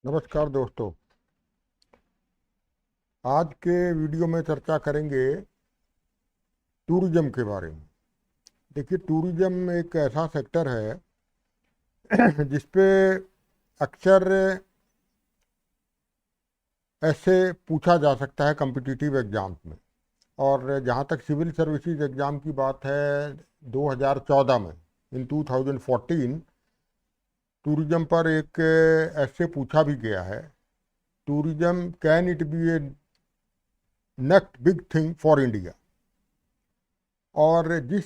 नमस्कार दोस्तों। आज के वीडियो में चर्चा करेंगे टूरिज्म के बारे में। देखिए, टूरिज्म एक ऐसा सेक्टर है जिसपे अक्सर ऐसे पूछा जा सकता है कॉम्पिटिटिव एग्जाम्स में। और जहाँ तक सिविल सर्विसेज एग्ज़ाम की बात है, 2014 में इन 2014 टूरिज्म पर एक ऐसे पूछा भी गया है, tourism can it be A next big thing for India. और जिस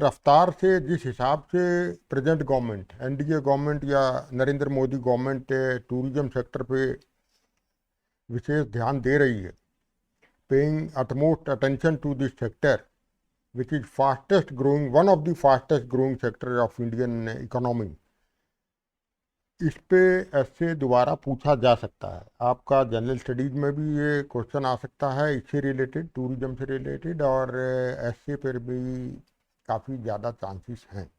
रफ्तार से, जिस हिसाब से प्रेजेंट गवर्नमेंट, एनडीए गवर्नमेंट या Narendra Modi government tourism sector पे विशेष ध्यान दे रही है, paying utmost attention to this sector which is fastest growing, one of the fastest growing sector of Indian economy, इस पे ऐसे दोबारा पूछा जा सकता है। आपका जनरल स्टडीज में भी ये क्वेश्चन आ सकता है इससे रिलेटेड, टूरिज्म से रिलेटेड, और ऐसे पर भी काफ़ी ज़्यादा चांसेस हैं।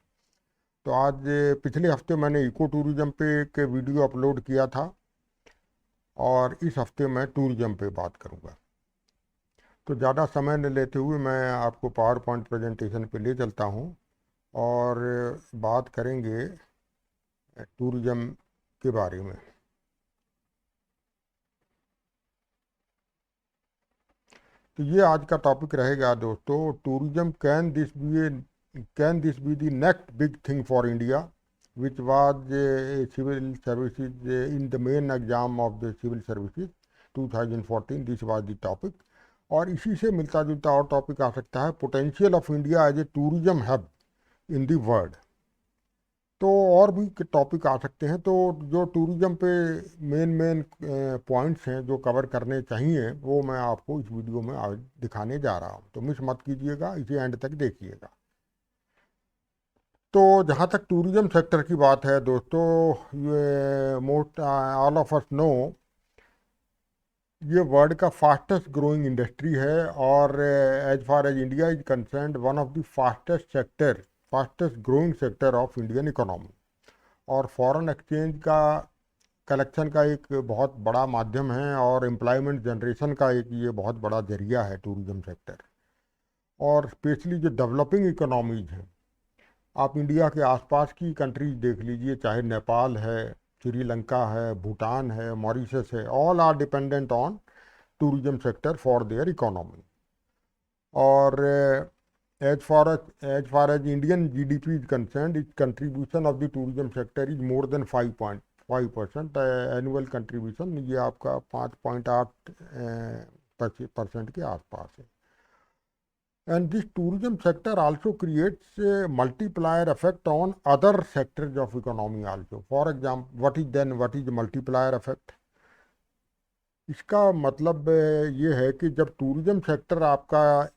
तो आज पिछले हफ्ते मैंने इको टूरिज्म पे एक वीडियो अपलोड किया था और इस हफ्ते मैं टूरिज्म पे बात करूँगा। तो ज़्यादा समय न लेते हुए मैं आपको पावर पॉइंट प्रेजेंटेशन पे ले चलता हूँ और बात करेंगे टूरिज्म के बारे में। तो ये आज का टॉपिक रहेगा दोस्तों, tourism can this be the next big thing for India which was civil services in the main exam of the civil services 2014, this was the topic. और इसी से मिलता जुलता और टॉपिक आ सकता है, potential of India as a tourism hub in the world. तो और भी टॉपिक आ सकते हैं। तो जो टूरिज्म पे मेन पॉइंट्स हैं जो कवर करने चाहिए, वो मैं आपको इस वीडियो में आज दिखाने जा रहा हूँ। तो मिस मत कीजिएगा, इसे एंड तक देखिएगा। तो जहाँ तक टूरिज्म सेक्टर की बात है दोस्तों, ये most all of us know, ये वर्ल्ड का फास्टेस्ट ग्रोइंग इंडस्ट्री है। और as far as India is concerned, one of the fastest growing sector of Indian economy. और फॉरेन एक्सचेंज का कलेक्शन का एक बहुत बड़ा माध्यम है और एम्प्लॉयमेंट जनरेशन का एक ये बहुत बड़ा जरिया है टूरिज्म सेक्टर। और स्पेशली जो डेवलपिंग इकोनॉमीज हैं, आप इंडिया के आसपास की कंट्रीज देख लीजिए, चाहे नेपाल है, श्रीलंका है, भूटान है, मॉरिशस है, all are dependent on tourism sector for their economy. और as far as Indian GDP is concerned, its contribution of the tourism sector is more than 5.5%। Annual contribution ये आपका 5.8% के आसपास है। And this tourism sector also creates multiplier effect on other sectors of economy also. For example, what is multiplier effect? इसका मतलब ये है कि जब टूरिज्म सेक्टर आपका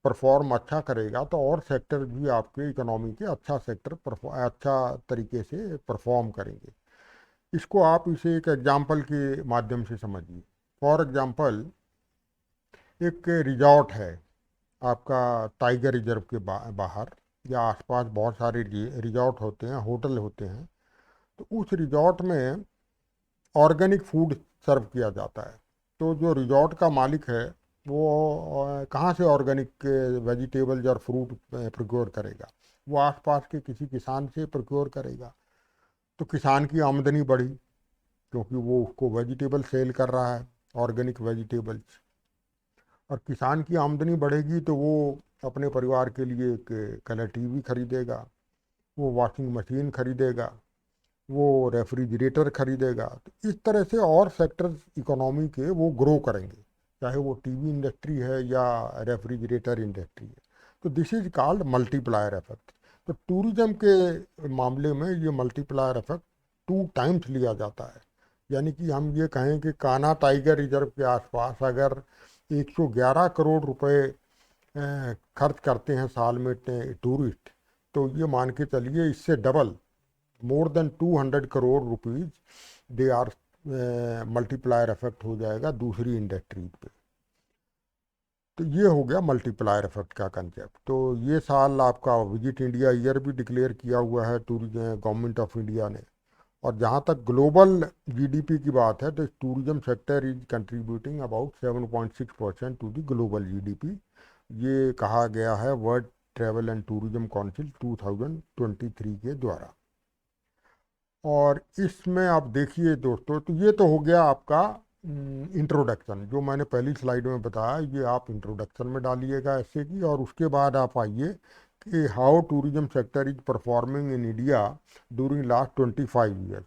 परफॉर्म अच्छा करेगा तो और सेक्टर भी आपके इकोनॉमी के अच्छा तरीके से परफॉर्म करेंगे। इसको आप इसे एक एग्जाम्पल के माध्यम से समझिए। फॉर एग्जाम्पल, एक रिजॉर्ट है आपका टाइगर रिजर्व के बाहर या आसपास, बहुत सारे रिजॉर्ट होते हैं, होटल होते हैं। तो उस रिजॉर्ट में ऑर्गेनिक फूड सर्व किया जाता है। तो जो रिजॉर्ट का मालिक है वो कहाँ से ऑर्गेनिक वेजिटेबल्स और फ्रूट प्रोक्योर करेगा? वो आसपास के किसी किसान से प्रोक्योर करेगा। तो किसान की आमदनी बढ़ी क्योंकि वो उसको वेजिटेबल सेल कर रहा है, ऑर्गेनिक वेजिटेबल्स। और किसान की आमदनी बढ़ेगी तो वो अपने परिवार के लिए एक कलर टीवी खरीदेगा, वो वॉशिंग मशीन खरीदेगा, वो रेफ्रिजरेटर खरीदेगा। तो इस तरह से और सेक्टर्स इकोनॉमी के वो ग्रो करेंगे, चाहे वो टीवी इंडस्ट्री है या रेफ्रिजरेटर इंडस्ट्री है। तो this is called multiplier effect. तो टूरिज्म के मामले में ये मल्टीप्लायर इफेक्ट 2 टाइम्स लिया जाता है। यानी कि हम ये कहें कि कान्हा टाइगर रिजर्व के आसपास अगर 111 करोड़ रुपए खर्च करते हैं साल में टूरिस्ट, तो ये मान के चलिए इससे डबल, more than 200 crore rupees they are multiplier effect हो जाएगा दूसरी इंडस्ट्रीज पे। तो ये हो गया मल्टीप्लायर इफेक्ट का कंसेप्ट। तो ये साल आपका विजिट इंडिया ईयर भी डिक्लेयर किया हुआ है टूरिज्म गवर्नमेंट ऑफ इंडिया ने। और जहाँ तक ग्लोबल जीडीपी की बात है तो tourism sector is contributing about 7.6% to the global GDP. ये कहा गया है world travel and tourism council 2023 के द्वारा। और इसमें आप देखिए दोस्तों, तो ये तो हो गया आपका इंट्रोडक्शन, जो मैंने पहली स्लाइड में बताया, ये आप इंट्रोडक्शन में डालिएगा ऐसे की। और उसके बाद आप आइए कि how tourism sector is performing in India during last 25 years.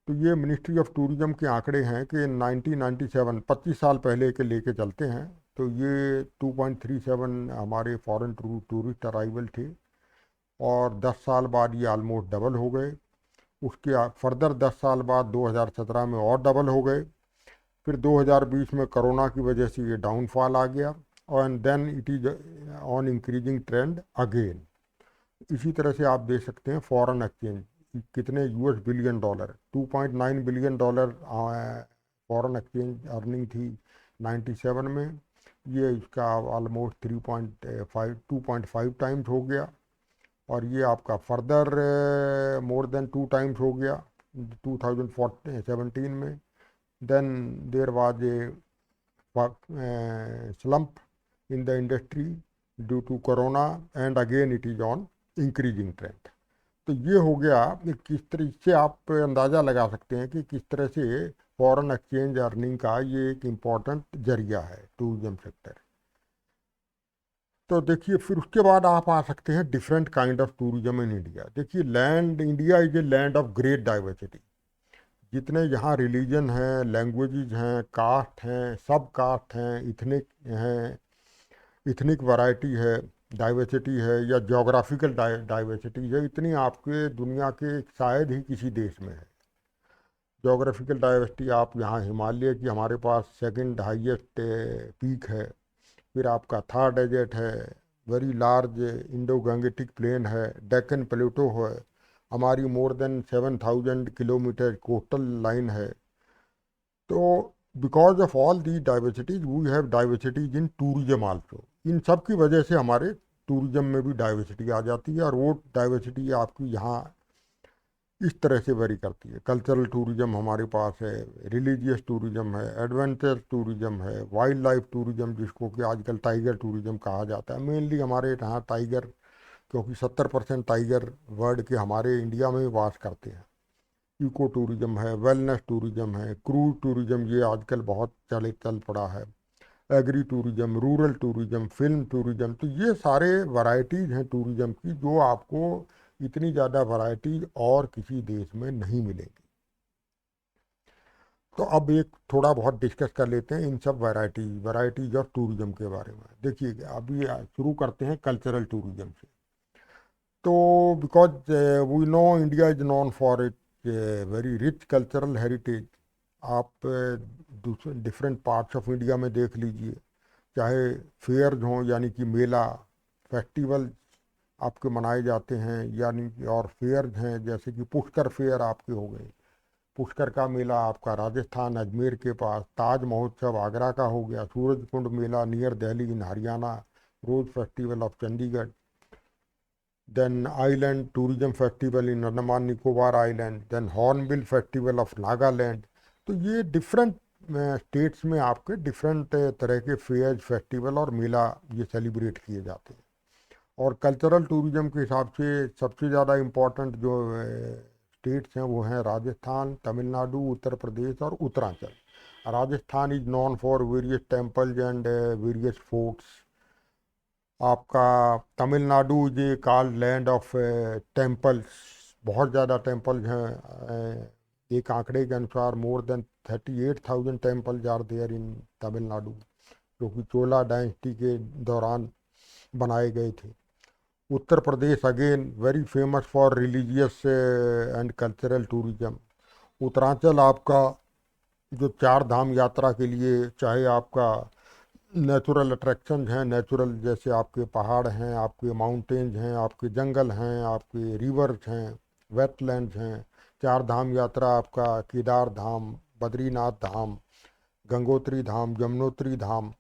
तो ये मिनिस्ट्री ऑफ टूरिज्म के आंकड़े हैं कि 1997, 25 साल पहले के लेके चलते हैं, तो ये 2.37 हमारे फॉरेन टूरिस्ट अराइवल थे। और 10 साल बाद ये ऑलमोस्ट डबल हो गए। उसके फर्दर 10 साल बाद 2017 में और डबल हो गए। फिर 2020 में कोरोना की वजह से ये डाउनफॉल आ गया, और then it is on increasing trend again. इसी तरह से आप देख सकते हैं फॉरेन एक्सचेंज कितने US billion dollar, 2.9 billion dollar foreign exchange earning थी 97 में। ये इसका ऑलमोस्ट 3.5 2.5 टाइम्स हो गया। और ये आपका फर्दर मोर देन 2 टाइम्स हो गया 2017 में। Then there was a slump in the industry due to corona, and again it is on increasing trend। तो ये हो गया कि किस तरह से आप अंदाज़ा लगा सकते हैं कि किस तरह से फॉरेन एक्सचेंज अर्निंग का ये एक इम्पॉर्टेंट जरिया है टूरिज्म सेक्टर। तो देखिए फिर उसके बाद आप आ सकते हैं different kind of tourism in India. देखिए land, India is a land of great diversity. जितने यहाँ रिलीजन हैं, लैंग्वेजेस हैं, कास्ट हैं, सब कास्ट हैं, इथनिक हैं, इथनिक वैरायटी है, डाइवर्सिटी है, या जोग्राफिकल डाइवर्सिटी है, इतनी आपके दुनिया के शायद ही किसी देश में है। जोग्राफिकल डाइवर्सिटी आप यहाँ हिमालय की हमारे पास सेकंड हाईएस्ट पीक है। फिर आपका थर्ड डेजर्ट है, very large Indo Gangetic plain है, डेक्कन प्लेटो है, हमारी more than 7,000 kilometre coastal line है। तो because of all the diversities we have diversities in tourism also. इन सब की वजह से हमारे टूरिज्म में भी डाइवर्सिटी आ जाती है, और वो डाइवर्सिटी आपकी यहाँ इस तरह से वेरी करती है। कल्चरल टूरिज्म हमारे पास है, रिलीजियस टूरिज्म है, एडवेंचर टूरिज्म है, वाइल्ड लाइफ टूरिज्म जिसको कि आजकल टाइगर टूरिज्म कहा जाता है। मेनली हमारे यहाँ टाइगर, क्योंकि 70% टाइगर वर्ल्ड के हमारे इंडिया में ही वास करते हैं। इको टूरिज्म है, वेलनेस टूरिज्म है, क्रूज टूरिज्म ये आजकल बहुत चल पड़ा है, agri tourism, rural tourism, film tourism. तो ये सारे वैरायटीज़ हैं टूरिज्म की, जो आपको इतनी ज़्यादा वैरायटीज और किसी देश में नहीं मिलेगी। तो अब एक थोड़ा बहुत डिस्कस कर लेते हैं इन सब वैरायटीज ऑफ टूरिज्म के बारे में। देखिए अभी शुरू करते हैं कल्चरल टूरिज्म से। तो because we know India is known for it very rich cultural heritage. आप दूसरे डिफरेंट पार्ट्स ऑफ इंडिया में देख लीजिए, चाहे फेयर्स हों यानी कि मेला, फेस्टिवल आपके मनाए जाते हैं, यानी कि और फेयर्स हैं जैसे कि पुष्कर फेयर आपके हो गए। पुष्कर का मेला आपका राजस्थान अजमेर के पास, ताज महोत्सव आगरा का हो गया, Surajkund Mela near Delhi in Haryana, rose festival of Chandigarh, then island tourism festival in Andaman Nicobar island, then hornbill festival of Nagaland. तो ये डिफरेंट स्टेट्स में आपके डिफरेंट तरह के फेयर, फेस्टिवल और मेला ये सेलिब्रेट किए जाते हैं। और कल्चरल टूरिज्म के हिसाब से सबसे ज़्यादा इम्पोर्टेंट जो स्टेट्स हैं वो हैं राजस्थान, तमिलनाडु, उत्तर प्रदेश और Uttaranchal. Rajasthan is non for various temples and various forts. आपका तमिलनाडु ये कॉल्ड लैंड ऑफ टेम्पल्स, बहुत ज़्यादा टेम्पल्स हैं। एक आंकड़े के अनुसार more than 38,000 temples are there in Tamil Nadu, जो कि चोला डायनेस्टी के दौरान बनाए गए थे। Uttar Pradesh again very famous for religious and cultural tourism. Uttaranchal आपका जो चार धाम यात्रा के लिए, चाहे आपका नेचुरल अट्रैक्शन हैं, नेचुरल जैसे आपके पहाड़ हैं, आपके माउंटेन्स हैं, आपके जंगल हैं, आपके रिवर्स हैं, वेटलैंड्स हैं। चार धाम यात्रा आपका Kedar Dham, Badrinath Dham, Gangotri Dham, Yamunotri Dham.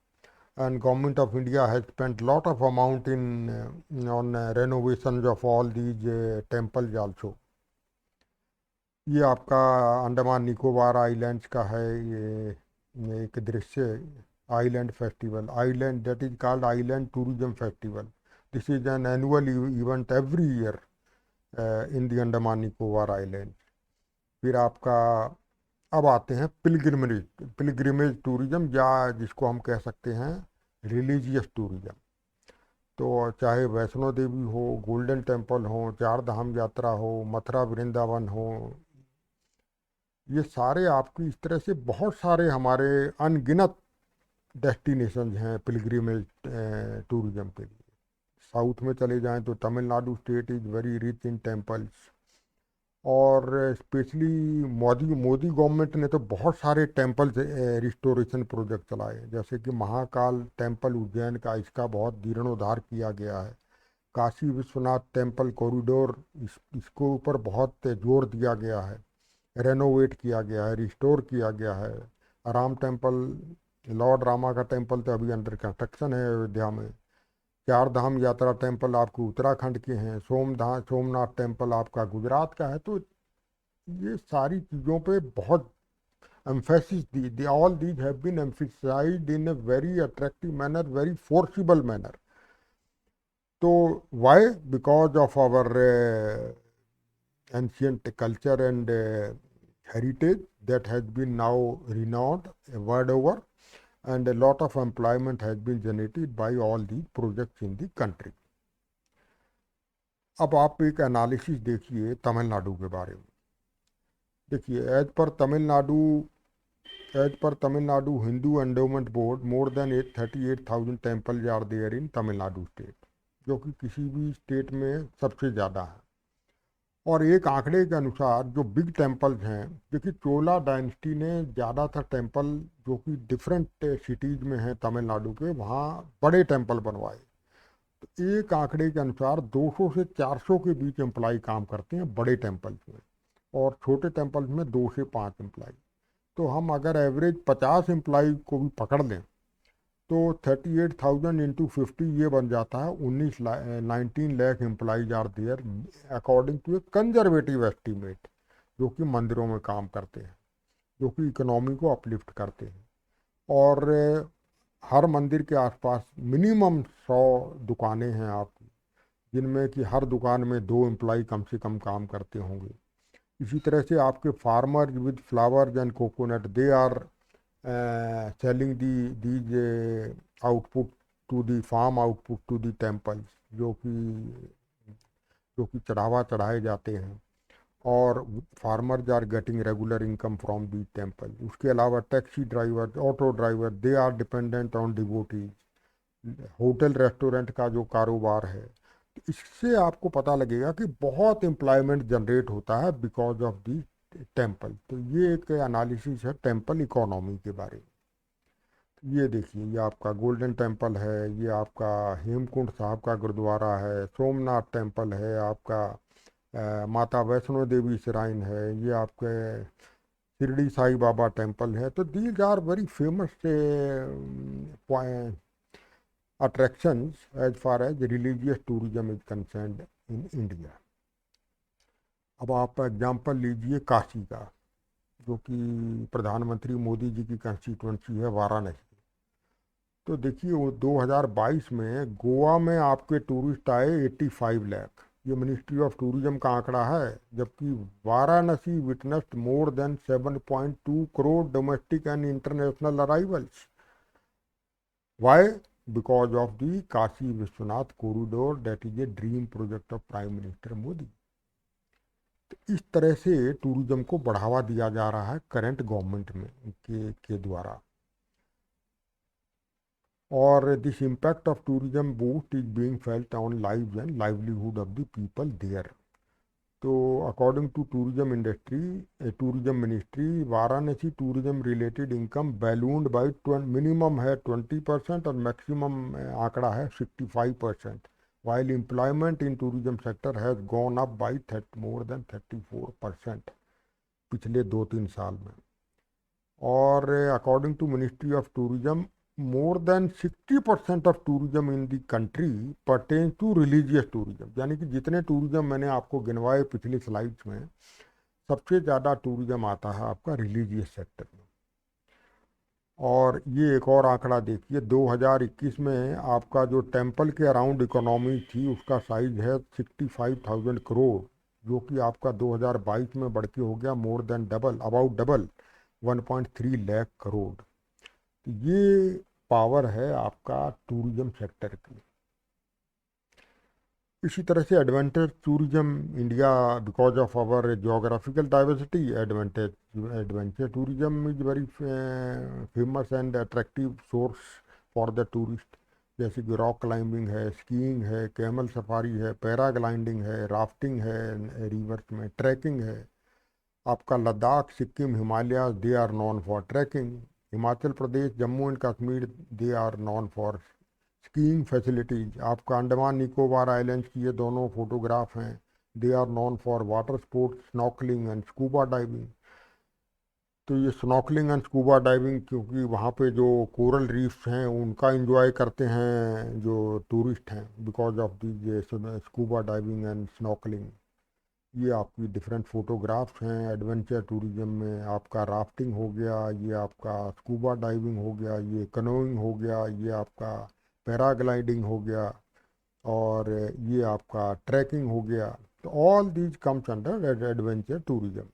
And government of India has spent lot of amount in on renovation of all these temples also. ये आपका अंडमान निकोबार आइलैंड्स का है ये एक दृश्य island festival island that is called island tourism festival this is an annual event every year in the Andaman Nicobar island. फिर आपका अब आते हैं पिलग्रिमेज पिलग्रिमेज टूरिज्म या जिसको हम कह सकते हैं रिलीजियस टूरिज्म। तो चाहे वैष्णो देवी हो गोल्डन टेम्पल हो चार धाम यात्रा हो मथुरा वृंदावन हो ये सारे आपकी इस तरह से बहुत सारे हमारे अनगिनत डेस्टिनेशन हैं पिलग्रिमेज टूरिज्म के लिए। साउथ में चले जाएं तो Tamil Nadu state is very rich in temples और स्पेशली मोदी मोदी गवर्नमेंट ने तो बहुत सारे टेम्पल रिस्टोरेशन प्रोजेक्ट चलाए जैसे कि महाकाल टेम्पल उज्जैन का इसका बहुत जीर्णोद्धार किया गया है। काशी विश्वनाथ टेम्पल कॉरिडोर इसको ऊपर बहुत जोर दिया गया है रेनोवेट किया गया है रिस्टोर किया गया है। राम टेम्पल लॉर्ड रामा का टेम्पल तो अभी अंडर कंस्ट्रक्शन है अयोध्या में। चार धाम यात्रा टेम्पल आपको उत्तराखंड के हैं सोमनाथ टेम्पल आपका गुजरात का है। तो ये सारी चीज़ों पे बहुत emphasis the all these have been emphasized in a very attractive manner very forcible manner। तो why because of our ancient culture and heritage that has been now renowned world over and a lot of employment has been generated by all these projects in the country। अब आप एक analysis देखिए तमिलनाडु के बारे में। देखिए as per Tamil Nadu Hindu endowment board more than 38,000 temples are there in Tamil Nadu state जो कि किसी भी स्टेट में सबसे ज़्यादा है। और एक आंकड़े के अनुसार जो बिग टेम्पल्स हैं देखिए चोला डायनेस्टी ने ज़्यादातर टेम्पल जो कि डिफरेंट सिटीज़ में हैं तमिलनाडु के वहाँ बड़े टेम्पल बनवाए। तो एक आंकड़े के अनुसार 200 से 400 के बीच एम्प्लाई काम करते हैं बड़े टेम्पल्स में और छोटे टेम्पल्स में 2 से 5 एम्प्लाई। तो हम अगर एवरेज 50 एम्प्लाई को भी पकड़ लें तो 38,000 इंटू 50 ये बन जाता है 19 lakh employees are there according to a conservative estimate जो कि मंदिरों में काम करते हैं जो कि इकोनॉमी को अपलिफ्ट करते हैं। और हर मंदिर के आसपास मिनिमम 100 दुकानें हैं आपकी जिनमें कि हर दुकान में 2 एम्प्लॉय कम से कम काम करते होंगे। इसी तरह से आपके farmer with flowers and coconut they are selling these output to the farm output to the temples जो कि चढ़ावा चढ़ाए जाते हैं और farmers are getting regular income from the temple. उसके अलावा taxi driver auto driver they are dependent on devotees. Hotel restaurant का जो कारोबार है इससे आपको पता लगेगा कि बहुत एम्प्लॉयमेंट जनरेट होता है बिकॉज ऑफ दी टेम्पल। तो ये एक एनालिसिस है टेम्पल इकोनॉमी के बारे में। ये देखिए ये आपका गोल्डन टेम्पल है ये आपका हेमकुंड साहब का गुरुद्वारा है सोमनाथ टेम्पल है आपका माता वैष्णो देवी श्राइन है ये आपके शिरडी साई बाबा टेम्पल है। तो these are very famous attractions as far as religious tourism is concerned in India। अब आप एग्जाम्पल लीजिए काशी का जो कि प्रधानमंत्री मोदी जी की कंस्टिट्यूंसी है वाराणसी। तो देखिए वो 2022 में गोवा में आपके टूरिस्ट आए 85 लाख ये मिनिस्ट्री ऑफ टूरिज्म का आंकड़ा है जबकि Varanasi witnessed more than 7.2 crore domestic and international arrivals. Why because of the Kashi Vishwanath corridor that is a dream project of prime minister Modi. तो इस तरह से टूरिज्म को बढ़ावा दिया जा रहा है करंट गवर्नमेंट में के द्वारा। और this impact of tourism boost is being felt on lives and livelihood of the people there. तो according to tourism industry tourism ministry Varanasi tourism related income ballooned by minimum है 20% और मैक्सिमम आंकड़ा है 65%। while employment in tourism sector has gone up by more than 34% पिछले 2-3 साल में। और according to ministry of tourism more than 60% of tourism in the country pertains to religious tourism. यानी कि जितने टूरिज्म मैंने आपको गिनवाए पिछली स्लाइड्स में सबसे ज़्यादा टूरिज्म आता है आपका रिलीजियस सेक्टर में। और ये एक और आंकड़ा देखिए, 2021 में आपका जो टेम्पल के अराउंड इकोनॉमी थी उसका साइज है 65,000 करोड़, जो कि आपका 2022 में बढ़ के हो गया more than double, about double, 1.3 lakh crore. तो ये पावर है आपका टूरिज्म सेक्टर की। इसी तरह से adventure tourism India, because of our geographical diversity, adventure tourism is very famous and attractive source for the tourist. जैसे कि रॉक क्लाइंबिंग है, स्कीइंग है, कैमल सफारी है, पैराग्लाइडिंग है, राफ्टिंग है, रिवर्स में ट्रैकिंग है। आपका Ladakh, Sikkim, Himalaya, they are known for trekking. Himachal Pradesh, Jammu and Kashmir, they are known for skiing facilities. आपका अंडमान निकोबार आइलैंड्स की ये दोनों फोटोग्राफ हैं, दे are known for water sports, snorkelling and scuba diving. तो ये स्नॉर्कलिंग एंड स्कूबा डाइविंग, क्योंकि वहाँ पे जो कोरल रीफ्स हैं उनका एंजॉय करते हैं जो टूरिस्ट हैं, because of the scuba diving and snorkelling. ये आपकी डिफरेंट फोटोग्राफ्स हैं एडवेंचर टूरिज्म में। आपका राफ्टिंग हो गया, ये आपका स्कूबा डाइविंग हो गया, ये कनोइंग हो गया, ये आपका पैराग्लाइडिंग हो गया, और ये आपका ट्रैकिंग हो गया। तो all these comes under adventure tourism.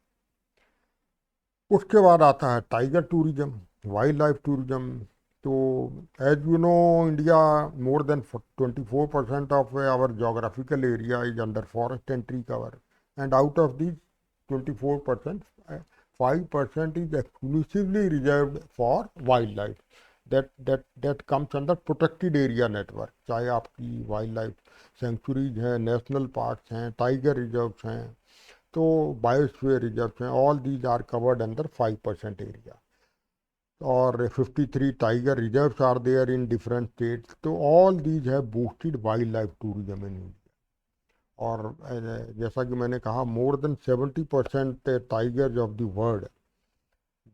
उसके बाद आता है tiger tourism, wildlife tourism. तो as you know, India more than 24% of our geographical area is under forest and tree cover, and out of this 24%, 5% is exclusively reserved for wildlife, that comes under protected area network। चाहे आपकी wildlife sanctuaries हैं, national parks हैं, tiger reserves हैं, तो biosphere reserve हैं, all these are covered under 5% area. और 53 tiger reserves are there in different states. तो all these have boosted wildlife tourism in India. और जैसा कि मैंने कहा, more than 70% tigers of the world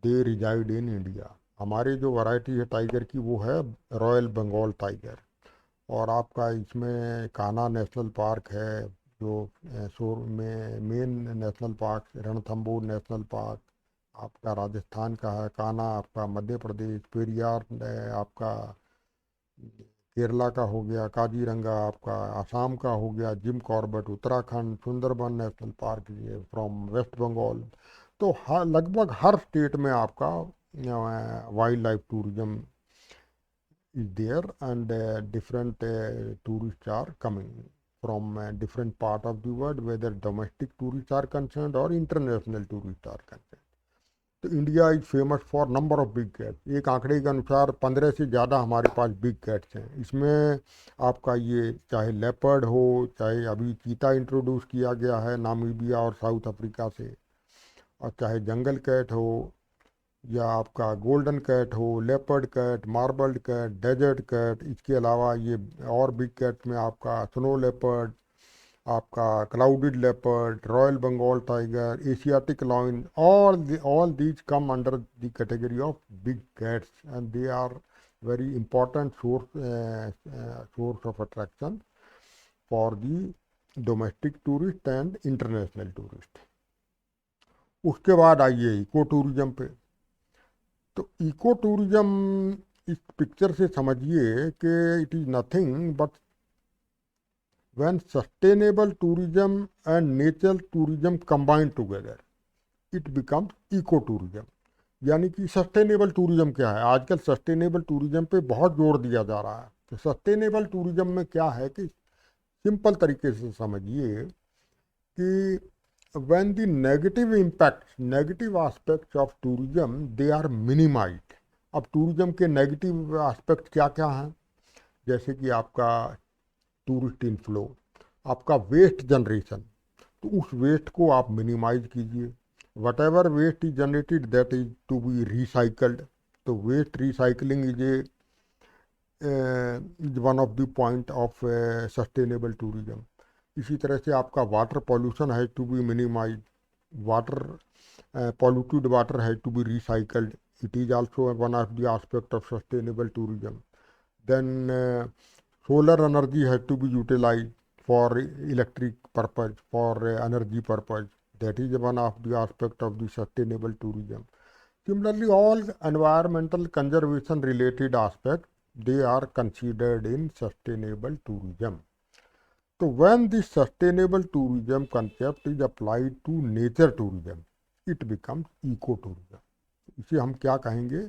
they reside in India. हमारी जो variety है टाइगर की वो है रॉयल बंगाल टाइगर। और आपका इसमें कान्हा नेशनल पार्क है, जो शोर में main national park, Ranthambore national park आपका राजस्थान का है, कान्हा आपका मध्य प्रदेश, पेरियार आपका केरला का हो गया, काजीरंगा आपका आसाम का हो गया, Jim Corbett Uttarakhand, Sundarban national park ये फ्रॉम वेस्ट बंगाल। तो लगभग हर स्टेट में आपका wild life tourism is there, and different tourists are coming from different part of the world, whether domestic tourists are concerned or international tourists are concerned। तो India is famous for number of big cats. एक आंकड़े के अनुसार 15 से ज़्यादा हमारे पास big cats हैं। इसमें आपका ये चाहे लेपर्ड हो, चाहे अभी चीता इंट्रोड्यूस किया गया है नामीबिया और साउथ अफ्रीका से, और चाहे जंगल कैट हो, या आपका गोल्डन कैट हो, leopard cat, marbled cat, desert cat. इसके अलावा ये और बिग कैट में आपका स्नो लेपर्ड, आपका clouded leopard, royal Bengal tiger, Asiatic lion, all these come under the category of big cats, and they are very important source of attraction for the domestic tourist and international tourist। उसके बाद आइए eco tourism पे। तो eco tourism इस picture से समझिए कि it is nothing but when sustainable tourism and nature tourism combine together, it becomes eco tourism। यानी कि सस्टेनेबल टूरिज्म क्या है? आजकल सस्टेनेबल टूरिज्म पे बहुत जोर दिया जा रहा है। तो सस्टेनेबल टूरिज्म में क्या है कि सिंपल तरीके से समझिए कि when the negative impacts, negative aspects of tourism, they are minimized। अब टूरिज्म के नेगेटिव एस्पेक्ट क्या क्या हैं? जैसे कि आपका टूरिस्ट इनफ्लो, आपका वेस्ट जनरेशन, तो उस वेस्ट को आप मिनिमाइज कीजिए। Whatever waste is generated that is to be recycled. तो waste recycling is one of the point of sustainable tourism. इसी तरह से आपका water pollution has to be minimise, water polluted water has to be recycled, it is also one of the aspect of sustainable tourism। Then solar energy has to be utilized for electric purpose, for energy purpose, That is one of the aspect of the sustainable tourism. Similarly, all environmental conservation related aspects, they are considered in sustainable tourism. So when this sustainable tourism concept is applied to nature tourism, it becomes ecotourism. इसे हम क्या कहेंगे?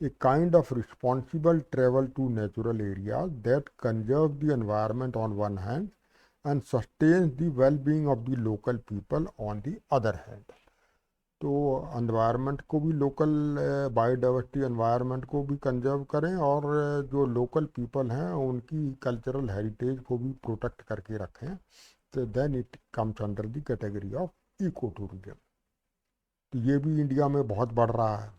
A kind of responsible travel to natural areas that conserve the environment on one hand and sustains the well-being of the local people on the other hand. तो environment को भी local biodiversity environment को भी conserve करें और जो local people हैं उनकी कल्चरल हेरिटेज को भी प्रोटेक्ट करके रखें. तो then it comes under the category of eco tourism. तो ये भी इंडिया में बहुत बढ़ रहा है.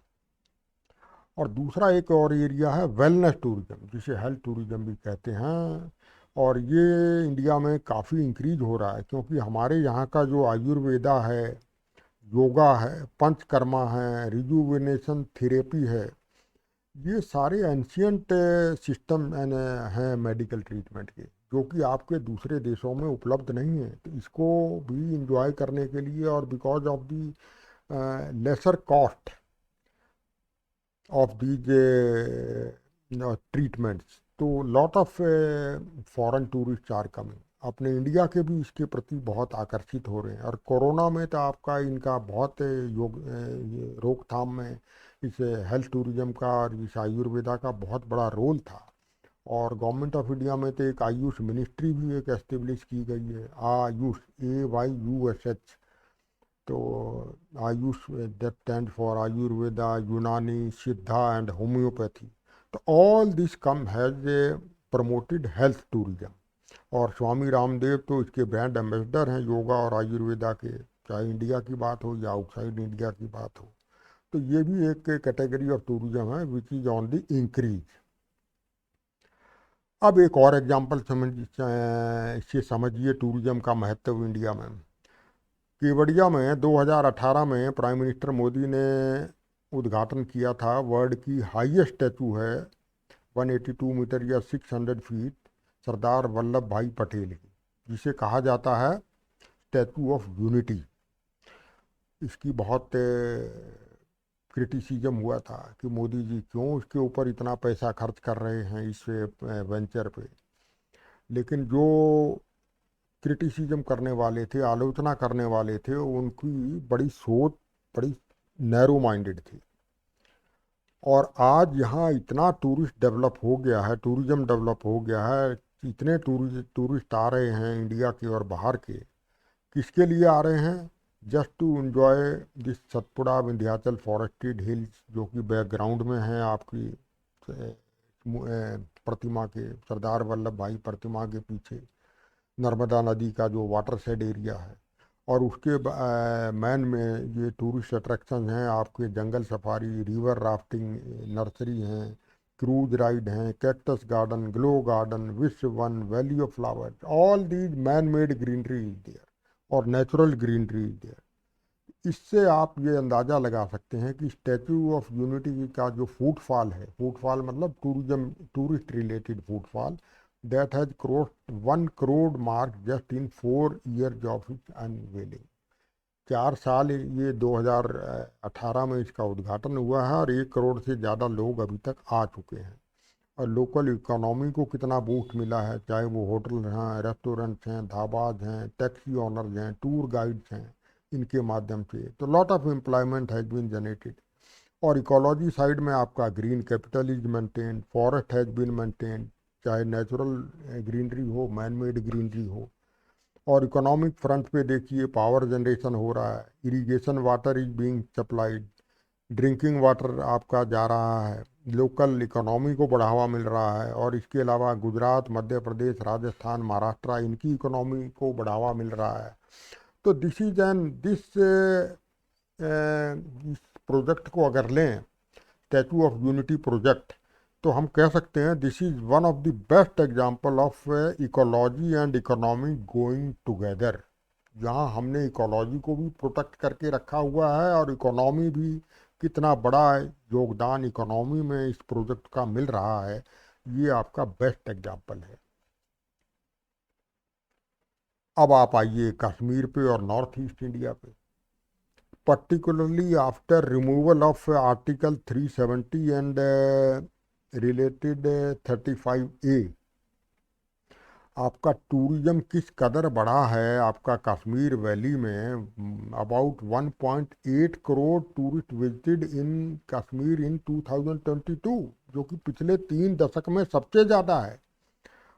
और दूसरा एक और एरिया है वेलनेस टूरिज्म, जिसे हेल्थ टूरिज्म भी कहते हैं. और ये इंडिया में काफ़ी इंक्रीज हो रहा है क्योंकि हमारे यहाँ का जो आयुर्वेदा है, योगा है, पंचकर्मा है, रिजुविनेशन थेरेपी है, ये सारे एंशियंट सिस्टम हैं मेडिकल ट्रीटमेंट के, जो कि आपके दूसरे देशों में उपलब्ध नहीं है. तो इसको भी इंजॉय करने के लिए और because of the lesser cost of these treatments, तो lot of foreign tourist are coming. अपने इंडिया के भी इसके प्रति बहुत आकर्षित हो रहे हैं. और कोरोना में तो आपका इनका बहुत रोकथाम में इस हेल्थ टूरिज्म का और इस आयुर्वेदा का बहुत बड़ा रोल था. और गवर्नमेंट ऑफ इंडिया में तो एक आयुष मिनिस्ट्री भी एक एस्टेब्लिश की गई है, आयुष, AYUSH. तो Ayush that stand for Ayurveda, यूनानी, सिद्धा एंड होम्योपैथी. तो all this come has promoted health tourism. और स्वामी रामदेव तो इसके ब्रांड एम्बेसडर हैं योगा और आयुर्वेदा के, चाहे इंडिया की बात हो या आउटसाइड इंडिया की बात हो. तो ये भी एक कैटेगरी ऑफ टूरिज्म है which is on the increase. अब एक और एग्जांपल इससे समझिए टूरिज्म का महत्व इंडिया में. केवड़िया में 2018 में प्राइम मिनिस्टर मोदी ने उद्घाटन किया था. वर्ल्ड की हाईएस्ट स्टैचू है 182 मीटर या 600 फीट सरदार वल्लभ भाई पटेल की, जिसे कहा जाता है स्टैचू ऑफ यूनिटी. इसकी बहुत क्रिटिसिज्म हुआ था कि मोदी जी क्यों इसके ऊपर इतना पैसा खर्च कर रहे हैं इस वेंचर पे. लेकिन जो क्रिटिसिज्म करने वाले थे, आलोचना करने वाले थे, उनकी बड़ी सोच बड़ी नैरो माइंडेड थी. और आज यहाँ इतना टूरिस्ट डेवलप हो गया है, टूरिज्म डेवलप हो गया है, इतने टूरिस्ट आ रहे हैं इंडिया के और बाहर के. किसके लिए आ रहे हैं? Just to enjoy this Satpura Vindhyachal forested hills, जो कि बैकग्राउंड में है आपकी प्रतिमा के, सरदार वल्लभ भाई प्रतिमा के पीछे नर्मदा नदी का जो वाटर शेड एरिया है. और उसके मैन में ये टूरिस्ट अट्रैक्शन हैं आपके जंगल सफारी, रिवर राफ्टिंग, नर्सरी हैं, क्रूज राइड हैं, cactus garden, glow garden, Vishwa Van, valley of flowers. All these man made greenery is there और नेचुरल ग्रीनरी इज देयर. इससे आप ये अंदाज़ा लगा सकते हैं कि स्टैचू ऑफ यूनिटी का जो फुटफॉल है, फुटफॉल मतलब tourist related footfall, that has crossed 1 crore mark just in 4 years of its unveiling. 4 साल ये 2018 में इसका उद्घाटन हुआ है और 1 करोड़ से ज़्यादा लोग अभी तक आ चुके हैं. और लोकल इकोनॉमी को कितना बूस्ट मिला है, चाहे वो होटल हैं, रेस्टोरेंट्स हैं, ढाबाज हैं, टैक्सी ऑनर्स हैं, टूर गाइड्स हैं, इनके माध्यम से. तो lot of employment has been generated. और इकोलॉजी साइड में आपका green capital is maintain, forest has been maintain, चाहे नेचुरल ग्रीनरी हो, मैन मेड ग्रीनरी हो. और इकोनॉमिक फ्रंट पे देखिए पावर जनरेशन हो रहा है, irrigation water is being supplied, drinking water आपका जा रहा है, लोकल इकोनॉमी को बढ़ावा मिल रहा है. और इसके अलावा गुजरात, मध्य प्रदेश, राजस्थान, महाराष्ट्र, इनकी इकोनॉमी को बढ़ावा मिल रहा है. तो दिस इज एन दिस इस प्रोजेक्ट को अगर लें, स्टैचू ऑफ यूनिटी प्रोजेक्ट, तो हम कह सकते हैं this is one of the best example of ecology and economy going together. जहाँ हमने इकोलॉजी को भी प्रोटेक्ट करके रखा हुआ है और इकोनॉमी भी, कितना बड़ा योगदान इकोनॉमी में इस प्रोजेक्ट का मिल रहा है, ये आपका बेस्ट एग्जांपल है. अब आप आइए कश्मीर पे और नॉर्थ ईस्ट इंडिया पे. particularly after removal of Article 370 and related 35A, आपका टूरिज्म किस कदर बढ़ा है आपका कश्मीर वैली में। About 1.8 crore tourist visited in Kashmir in 2022, जो कि पिछले 3 दशक में सबसे ज़्यादा है।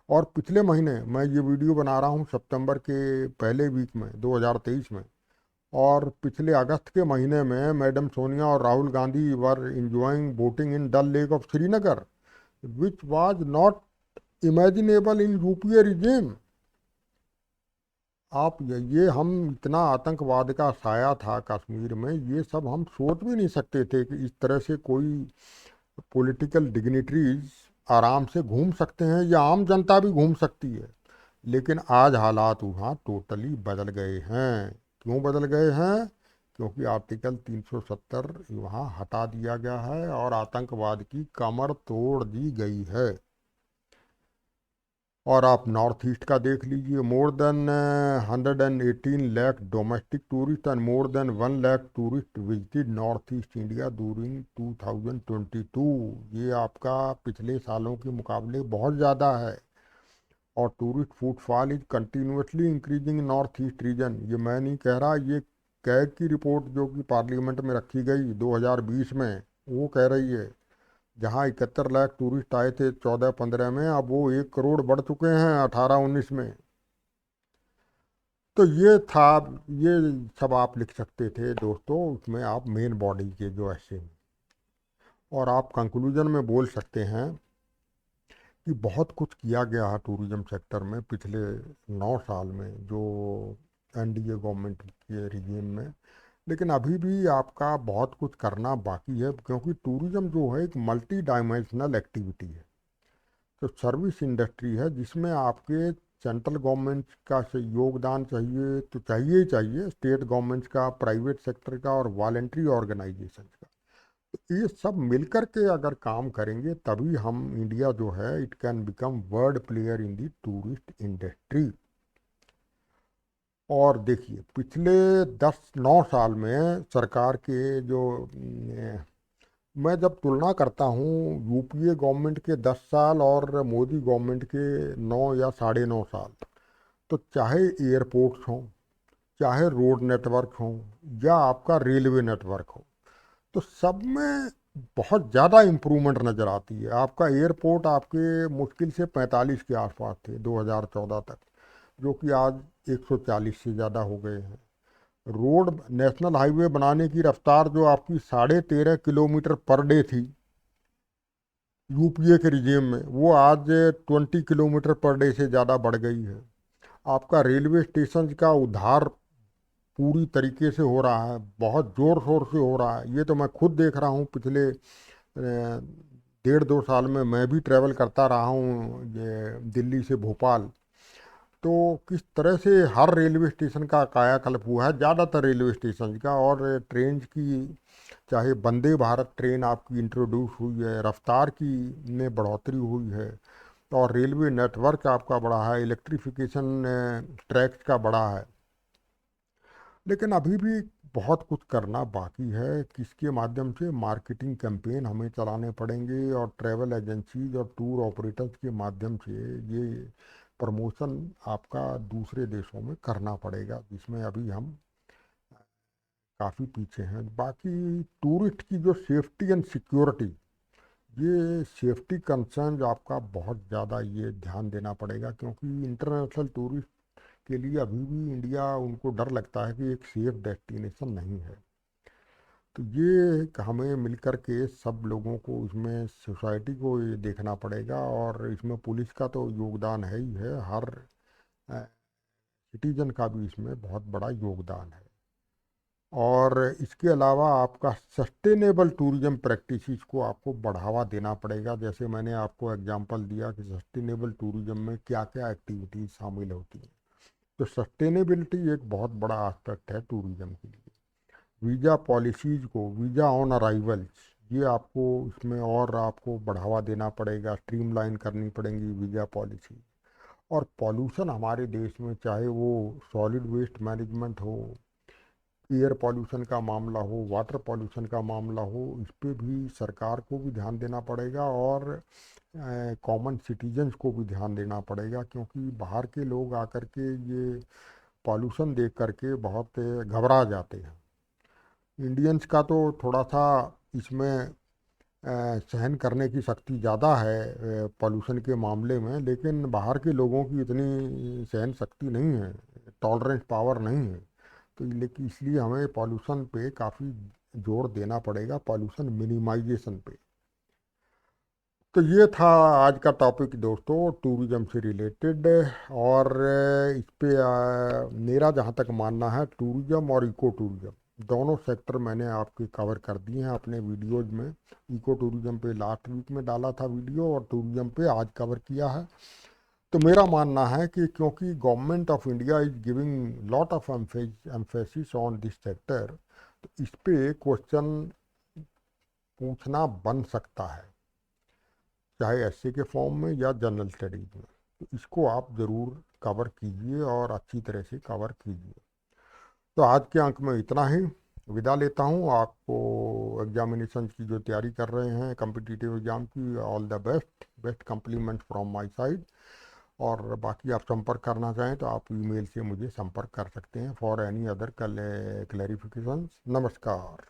और पिछले महीने, मैं ये वीडियो बना रहा हूँ सितंबर के पहले वीक में 2023 में, और पिछले अगस्त के महीने में मैडम सोनिया और Rahul Gandhi were enjoying boating in Dal lake of Srinagar, which was not imaginable in UPA regime. आप ये हम इतना आतंकवाद का साया था कश्मीर में, ये सब हम सोच भी नहीं सकते थे कि इस तरह से कोई पॉलिटिकल डिग्निटरीज आराम से घूम सकते हैं या आम जनता भी घूम सकती है। लेकिन आज हालात वहाँ टोटली बदल गए हैं। क्यों बदल गए हैं? क्योंकि आर्टिकल 370 वहाँ हटा दिया गया है और आतंकवाद की कमर तोड़ दी गई है। और आप नॉर्थ ईस्ट का देख लीजिए, more than 118 lakh domestic tourist and more than 1 lakh tourist visited north east India during 2022। ये आपका पिछले सालों के मुकाबले बहुत ज़्यादा है। और tourist footfall is continuously increasing in north east region. ये मैं नहीं कह रहा, ये कैग की रिपोर्ट जो कि पार्लियामेंट में रखी गई 2020 में, वो कह रही है। जहाँ 71 लाख टूरिस्ट आए थे 14-15 में, अब वो 1 करोड़ बढ़ चुके हैं 18-19 में। तो ये था, ये सब आप लिख सकते थे दोस्तों उसमें, आप मेन बॉडी के जो ऐसे, और आप कंक्लूजन में बोल सकते हैं कि बहुत कुछ किया गया है टूरिज्म सेक्टर में पिछले 9 साल में जो एनडीए गवर्नमेंट के रिजीम में। लेकिन अभी भी आपका बहुत कुछ करना बाकी है, क्योंकि टूरिज्म जो है एक मल्टी डायमेंशनल एक्टिविटी है। तो सर्विस इंडस्ट्री है जिसमें आपके सेंट्रल गवर्नमेंट का योगदान चाहिए, तो चाहिए ही चाहिए, स्टेट गवर्नमेंट का, प्राइवेट सेक्टर का और वॉलेंट्री ऑर्गेनाइजेशन का। तो ये सब मिलकर के अगर काम करेंगे तभी हम, इंडिया जो है, it can become world player in the tourist industry. और देखिए पिछले 10-9 साल में सरकार के जो मैं जब तुलना करता हूँ यूपीए गवर्नमेंट के 10 साल और मोदी गवर्नमेंट के 9 या 9.5 साल, तो चाहे एयरपोर्ट्स हों, चाहे रोड नेटवर्क हों, या आपका रेलवे नेटवर्क हो, तो सब में बहुत ज़्यादा इम्प्रूवमेंट नज़र आती है। आपका एयरपोर्ट आपके मुश्किल से 45 के आसपास थे 2014 तक, जो कि आज 140 से ज़्यादा हो गए हैं। रोड नेशनल हाईवे बनाने की रफ्तार जो आपकी 13.5 किलोमीटर पर डे थी यूपीए के रिजीम में, वो आज 20 किलोमीटर पर डे से ज़्यादा बढ़ गई है। आपका रेलवे स्टेशन का उद्धार पूरी तरीके से हो रहा है, बहुत ज़ोर शोर से हो रहा है। ये तो मैं खुद देख रहा हूँ, पिछले 1.5-2 साल में मैं भी ट्रैवल करता रहा हूँ ये दिल्ली से भोपाल। तो किस तरह से हर रेलवे स्टेशन का कायाकल्प हुआ है, ज़्यादातर रेलवे स्टेशन का। और ट्रेन की, चाहे वंदे भारत ट्रेन आपकी इंट्रोड्यूस हुई है, रफ्तार की में बढ़ोतरी हुई है, और रेलवे नेटवर्क आपका बढ़ा है, इलेक्ट्रिफिकेशन ट्रैक्स का बढ़ा है। लेकिन अभी भी बहुत कुछ करना बाकी है। किसके माध्यम से? मार्केटिंग कैंपेन हमें चलाने पड़ेंगे, और ट्रैवल एजेंसीज और टूर ऑपरेटर्स के माध्यम से ये प्रमोशन आपका दूसरे देशों में करना पड़ेगा, जिसमें अभी हम काफ़ी पीछे हैं। बाकी टूरिस्ट की जो सेफ्टी एंड सिक्योरिटी, ये सेफ्टी कंसर्न आपका बहुत ज़्यादा ये ध्यान देना पड़ेगा, क्योंकि इंटरनेशनल टूरिस्ट के लिए अभी भी इंडिया, उनको डर लगता है कि एक सेफ डेस्टिनेशन नहीं है। तो ये हमें मिलकर के सब लोगों को, इसमें सोसाइटी को ये देखना पड़ेगा, और इसमें पुलिस का तो योगदान है ही है, हर सिटीजन का भी इसमें बहुत बड़ा योगदान है। और इसके अलावा आपका सस्टेनेबल टूरिज्म प्रैक्टिसेस को आपको बढ़ावा देना पड़ेगा। जैसे मैंने आपको एग्जांपल दिया कि सस्टेनेबल टूरिज्म में क्या क्या एक्टिविटीज़ शामिल होती हैं। तो सस्टेनेबिलिटी एक बहुत बड़ा एस्पेक्ट है टूरिज्म के लिए। वीज़ा पॉलिसीज़ को, वीज़ा ऑन अराइवल्स, ये आपको इसमें और आपको बढ़ावा देना पड़ेगा, स्ट्रीमलाइन करनी पड़ेंगी वीज़ा पॉलिसी। और पॉल्यूशन हमारे देश में, चाहे वो सॉलिड वेस्ट मैनेजमेंट हो, एयर पॉल्यूशन का मामला हो, वाटर पॉल्यूशन का मामला हो, इस पे भी सरकार को भी ध्यान देना पड़ेगा और कॉमन सिटीजन्स को भी ध्यान देना पड़ेगा, क्योंकि बाहर के लोग आकर के ये पॉल्यूशन देख करके बहुत घबरा जाते हैं। इंडियंस का तो थोड़ा सा इसमें सहन करने की शक्ति ज़्यादा है पॉल्यूशन के मामले में, लेकिन बाहर के लोगों की इतनी सहन शक्ति नहीं है, टॉलरेंस पावर नहीं है। तो लेकिन इसलिए हमें पॉल्यूशन पे काफ़ी जोर देना पड़ेगा, पॉल्यूशन मिनिमाइजेशन पे। तो ये था आज का टॉपिक दोस्तों, टूरिज्म से रिलेटेड। और इस पे मेरा जहाँ तक मानना है, टूरिज्म और इको टूरिज्म दोनों सेक्टर मैंने आपके कवर कर दिए हैं अपने वीडियोज में। इको टूरिज्म पे लास्ट वीक में डाला था वीडियो, और टूरिज्म पे आज कवर किया है। तो मेरा मानना है कि क्योंकि government of India is giving lot of emphasis on this sector, तो इस पे क्वेश्चन पूछना बन सकता है, चाहे एसए के फॉर्म में या जनरल स्टडीज में। तो इसको आप ज़रूर कवर कीजिए और अच्छी तरह से कवर कीजिए। तो आज के अंक में इतना ही, विदा लेता हूँ आपको। एग्जामिनेशन की जो तैयारी कर रहे हैं कॉम्पिटिटिव एग्जाम की, all the best, best complement from my side. और बाकी आप संपर्क करना चाहें तो आप ईमेल से मुझे संपर्क कर सकते हैं फॉर एनी अदर क्लैरिफिकेशन। नमस्कार।